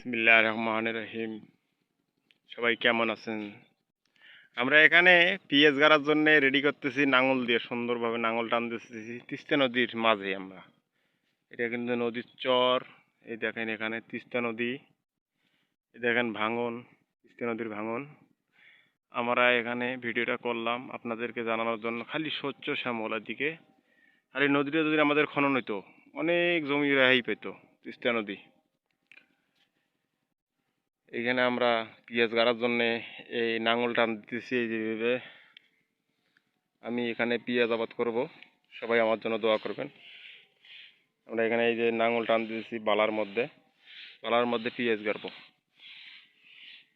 বিসমিল্লাহির রহমানির রহিম। সবাই কেমন আছেন? আমরা এখানে পিএস গাড়ার জন্য রেডি করতেছি, নাঙল দিয়ে সুন্দরভাবে নাঙল টানতেছি তিস্তা নদীর মাঝে। আমরা এটা কিন্তু নদীর চর। এই দেখেন এখানে তিস্তা নদী, এই দেখেন ভাঙন, তিস্তা নদীর ভাঙন। আমরা এখানে ভিডিওটা করলাম আপনাদেরকে জানানোর জন্য। খালি স্বচ্ছ শ্যামলা দিকে, খালি নদীটা যদি আমাদের খনন হইতো অনেক জমি রেহাই পেত তিস্তা নদী। এখানে আমরা পিঁয়াজ গাড়ার জন্য এই নাঙল টান দিতেছি। এই যেভাবে আমি এখানে পিঁয়াজ আবাদ করব, সবাই আমার জন্য দোয়া করবেন। আমরা এখানে এই যে নাঙল টান দিতেছি বালার মধ্যে পিঁয়াজ গাড়বো।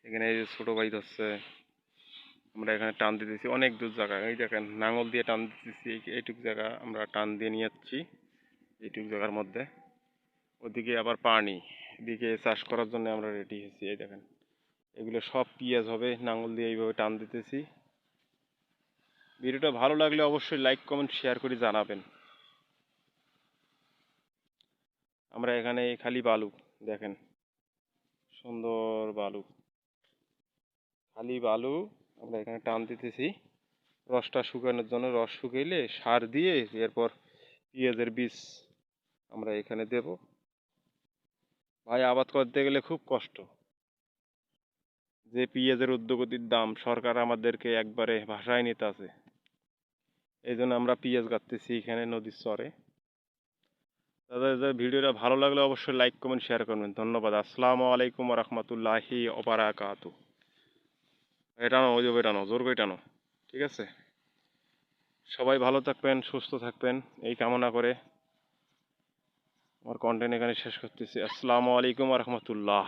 এখানে এই যে ছোটো ভাই ধরছে, আমরা এখানে টান দিতেছি অনেক দূর জায়গা। এই দেখেন নাঙল দিয়ে টান দিতেছি, এইটুক জায়গা আমরা টান দিয়ে নিয়ে যাচ্ছি এইটুক জায়গার মধ্যে। ওদিকে আবার পানি, এদিকে চাষ করার জন্য আমরা রেডি হয়েছি। এই দেখেন এগুলো সব পিঁয়াজ হবে, নাঙল দিয়ে এইভাবে টান দিতেছি। ভিডিওটা ভালো লাগলে অবশ্যই লাইক কমেন্ট শেয়ার করে জানাবেন। আমরা এখানে খালি বালু দেখেন, সুন্দর বালু, খালি বালু। আমরা এখানে টান দিতেছি রসটা শুকানোর জন্য। রস শুকাইলে সার দিয়ে এরপর পেঁয়াজের বীজ আমরা এখানে দেব। ভাই, আবাদ করতে গেলে খুব কষ্ট। যে পেঁয়াজের ঊর্ধ্বগতির দাম, সরকার আমাদেরকে একবারে ভাসায় নিতে আছে। এই জন্য আমরা পেঁয়াজ গাঁথতেছি এখানে নদীর চরে। দাদা, ভিডিওটা ভালো লাগলে অবশ্যই লাইক কমেন্ট শেয়ার করবেন। ধন্যবাদ। আসসালামু আলাইকুম রহমতুল্লাহি ওবারাকাতু। এটানো, ওই যে এটানো, জোর করে টানো। ঠিক আছে, সবাই ভালো থাকবেন, সুস্থ থাকবেন এই কামনা করে আমার কন্টেন্ট এখানে শেষ করতেছি। আসসালামু আলাইকুম রহমতুল্লাহ।